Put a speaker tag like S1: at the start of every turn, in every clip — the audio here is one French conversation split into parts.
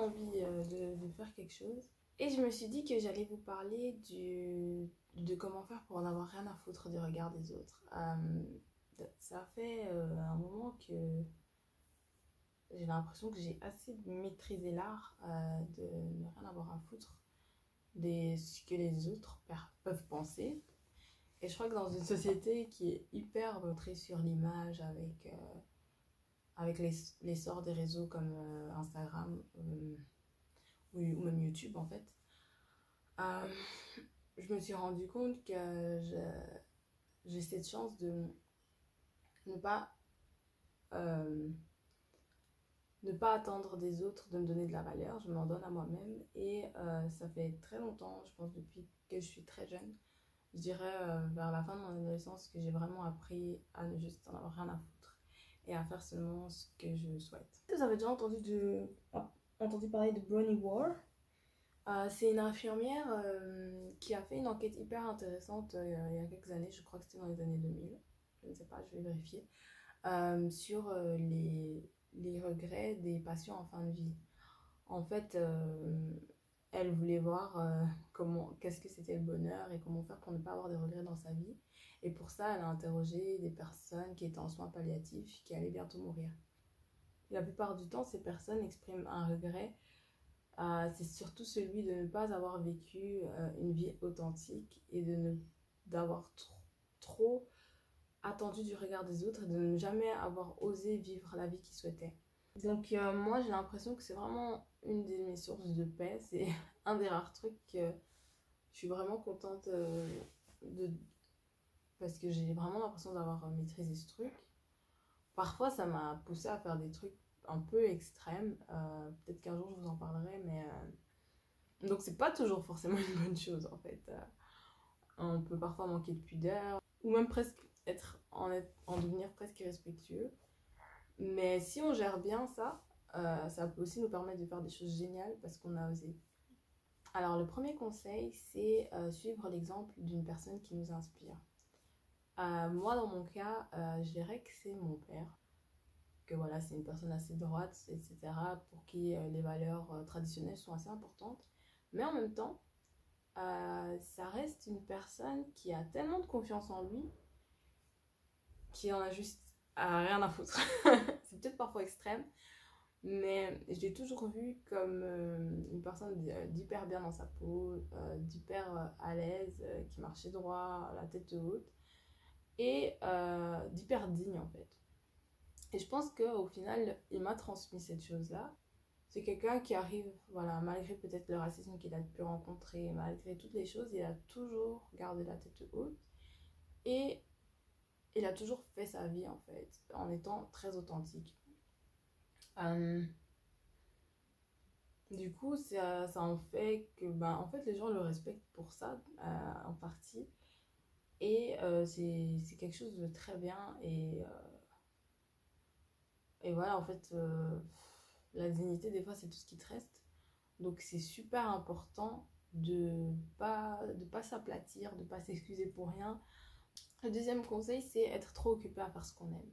S1: envie de faire quelque chose. Et je me suis dit que j'allais vous parler de comment faire pour en avoir rien à foutre du regard des autres. Ça fait un moment que j'ai l'impression que j'ai assez maîtrisé l'art de ne rien avoir à foutre de ce que les autres peuvent penser. Et je crois que dans une société qui est hyper centrée sur l'image avec l'essor des réseaux comme Instagram ou même YouTube en fait, euh, je me suis rendu compte que j'ai cette chance de ne pas euh, ne pas attendre des autres de me donner de la valeur. Je m'en donne à moi-même et ça fait très longtemps, je pense depuis que je suis très jeune, je dirais vers la fin de mon adolescence, que j'ai vraiment appris à ne juste en avoir rien à foutre et à faire seulement ce que je souhaite. Vous avez déjà entendu parler de Bronnie Ware. C'est une infirmière qui a fait une enquête hyper intéressante il y a quelques années, je crois que c'était dans les années 2000, je ne sais pas, je vais vérifier, sur les regrets des patients en fin de vie. En fait, elle voulait voir qu'est-ce que c'était le bonheur et comment faire pour ne pas avoir de regrets dans sa vie. Et pour ça, elle a interrogé des personnes qui étaient en soins palliatifs, qui allaient bientôt mourir. Et la plupart du temps, ces personnes expriment un regret. C'est surtout celui de ne pas avoir vécu une vie authentique et d'avoir trop attendu du regard des autres et de ne jamais avoir osé vivre la vie qu'ils souhaitaient. Donc moi j'ai l'impression que c'est vraiment une de mes sources de paix, c'est un des rares trucs que je suis vraiment contente parce que j'ai vraiment l'impression d'avoir maîtrisé ce truc. Parfois ça m'a poussée à faire des trucs un peu extrêmes, peut-être qu'un jour je vous en parlerai, mais donc c'est pas toujours forcément une bonne chose en fait. On peut parfois manquer de pudeur ou même presque en devenir presque irrespectueux. Mais si on gère bien ça, ça peut aussi nous permettre de faire des choses géniales parce qu'on a osé. Alors le premier conseil, c'est suivre l'exemple d'une personne qui nous inspire. Moi dans mon cas, je dirais que c'est mon père. Que voilà, c'est une personne assez droite, etc. pour qui les valeurs traditionnelles sont assez importantes. Mais en même temps, ça reste une personne qui a tellement de confiance en lui qui en a juste rien à foutre. C'est peut-être parfois extrême, mais je l'ai toujours vu comme une personne d'hyper bien dans sa peau, d'hyper à l'aise, qui marchait droit, la tête haute, et d'hyper digne en fait. Et je pense qu'au final, il m'a transmis cette chose-là. C'est quelqu'un qui arrive, voilà, malgré peut-être le racisme qu'il a pu rencontrer, malgré toutes les choses, il a toujours gardé la tête haute. Et il a toujours fait sa vie, en fait, en étant très authentique. Du coup, ça en fait que, en fait, les gens le respectent pour ça, en partie. Et c'est quelque chose de très bien. Et voilà, en fait, la dignité, des fois, c'est tout ce qui te reste. Donc, c'est super important de pas s'aplatir, de pas s'excuser pour rien. Le deuxième conseil, c'est être trop occupé à faire ce qu'on aime.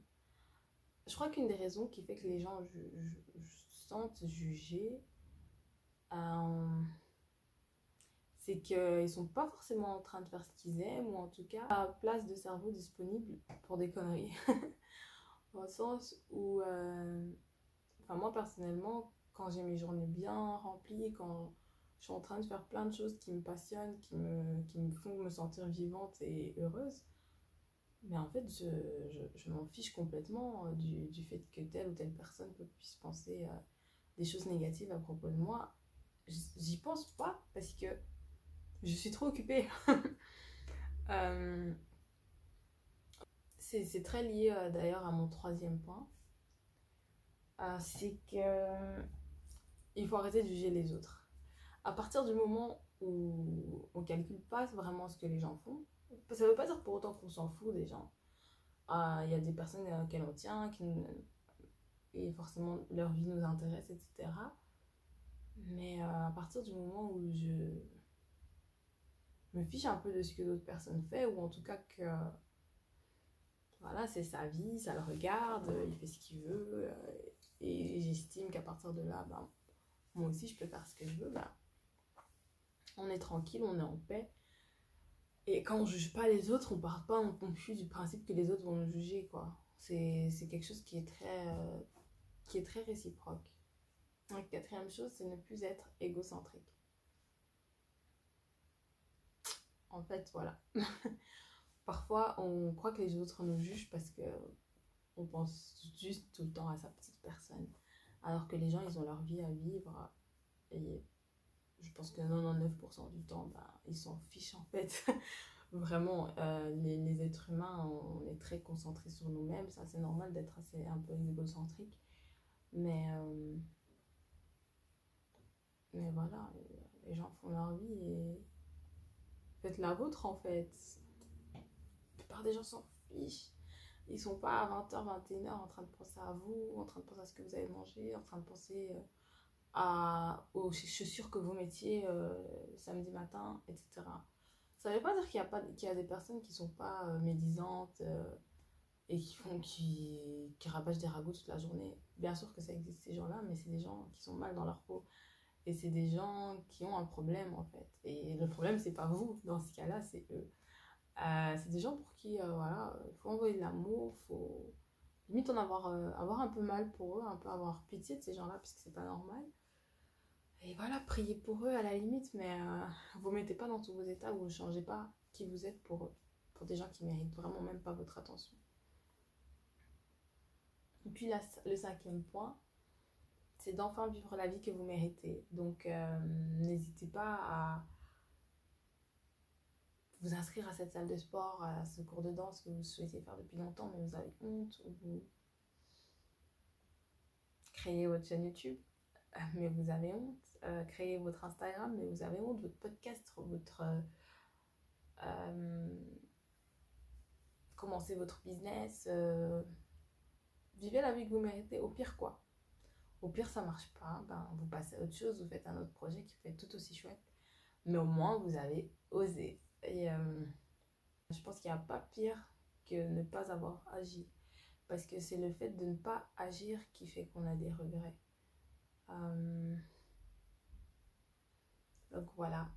S1: Je crois qu'une des raisons qui fait que les gens sentent jugés, c'est qu'ils sont pas forcément en train de faire ce qu'ils aiment, ou en tout cas, à place de cerveau disponible pour des conneries. Dans le sens où, moi personnellement, quand j'ai mes journées bien remplies, quand je suis en train de faire plein de choses qui me passionnent, qui me font me sentir vivante et heureuse, mais en fait, je m'en fiche complètement du fait que telle ou telle personne puisse penser des choses négatives à propos de moi. J'y pense pas parce que je suis trop occupée. C'est très lié d'ailleurs à mon troisième point. C'est que il faut arrêter de juger les autres. À partir du moment où on calcule pas vraiment ce que les gens font, ça veut pas dire pour autant qu'on s'en fout des gens. Il y a des personnes auxquelles on tient, et forcément leur vie nous intéresse, etc. Mais à partir du moment où je me fiche un peu de ce que d'autres personnes font, ou en tout cas que voilà, c'est sa vie, ça le regarde, il fait ce qu'il veut, et j'estime qu'à partir de là, moi aussi je peux faire ce que je veux, bah, on est tranquille, on est en paix. Et quand on juge pas les autres, on part pas non plus du principe que les autres vont nous juger, quoi. C'est quelque chose qui est très réciproque. La quatrième chose, c'est ne plus être égocentrique. En fait, voilà. Parfois, on croit que les autres nous jugent parce que on pense juste tout le temps à sa petite personne. Alors que les gens, ils ont leur vie à vivre. Et je pense que 99% du temps, ben, ils s'en fichent en fait. Vraiment, les êtres humains, on est très concentrés sur nous-mêmes. Ça, c'est normal d'être assez un peu égocentrique. Mais, euh, mais voilà, les gens font leur vie et faites la vôtre en fait. La plupart des gens s'en fichent. Ils sont pas à 20h, 21h en train de penser à vous, en train de penser à ce que vous avez mangé, en train de penser aux chaussures que vous mettiez samedi matin, etc. Ça ne veut pas dire qu'il y a des personnes qui sont pas médisantes et qui rabâchent des ragots toute la journée. Bien sûr que ça existe ces gens-là, mais c'est des gens qui sont mal dans leur peau. Et c'est des gens qui ont un problème en fait. Et le problème, c'est pas vous, dans ce cas-là, c'est eux. C'est des gens pour qui, voilà, il faut envoyer de l'amour, faut limite avoir un peu mal pour eux, un peu avoir pitié de ces gens-là, parce que c'est pas normal. Et voilà, priez pour eux à la limite, mais vous mettez pas dans tous vos états, vous ne changez pas qui vous êtes pour eux, pour des gens qui méritent vraiment même pas votre attention. Et puis le cinquième point, c'est d'enfin vivre la vie que vous méritez. Donc n'hésitez pas à vous inscrire à cette salle de sport, à ce cours de danse que vous souhaitez faire depuis longtemps, mais vous avez honte, ou vous créez votre chaîne YouTube, mais vous avez honte, créez votre Instagram, mais vous avez honte, votre podcast, commencez votre business, vivez la vie que vous méritez, au pire quoi. Au pire ça marche pas, ben, vous passez à autre chose, vous faites un autre projet qui peut être tout aussi chouette, mais au moins vous avez osé. Et je pense qu'il n'y a pas pire que ne pas avoir agi, parce que c'est le fait de ne pas agir qui fait qu'on a des regrets. Donc voilà,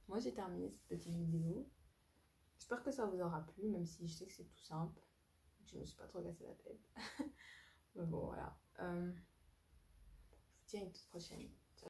S1: moi j'ai terminé cette petite vidéo. J'espère que ça vous aura plu, même si je sais que c'est tout simple. Je me suis pas trop cassé la tête. Mais bon, voilà. Je vous dis à une toute prochaine.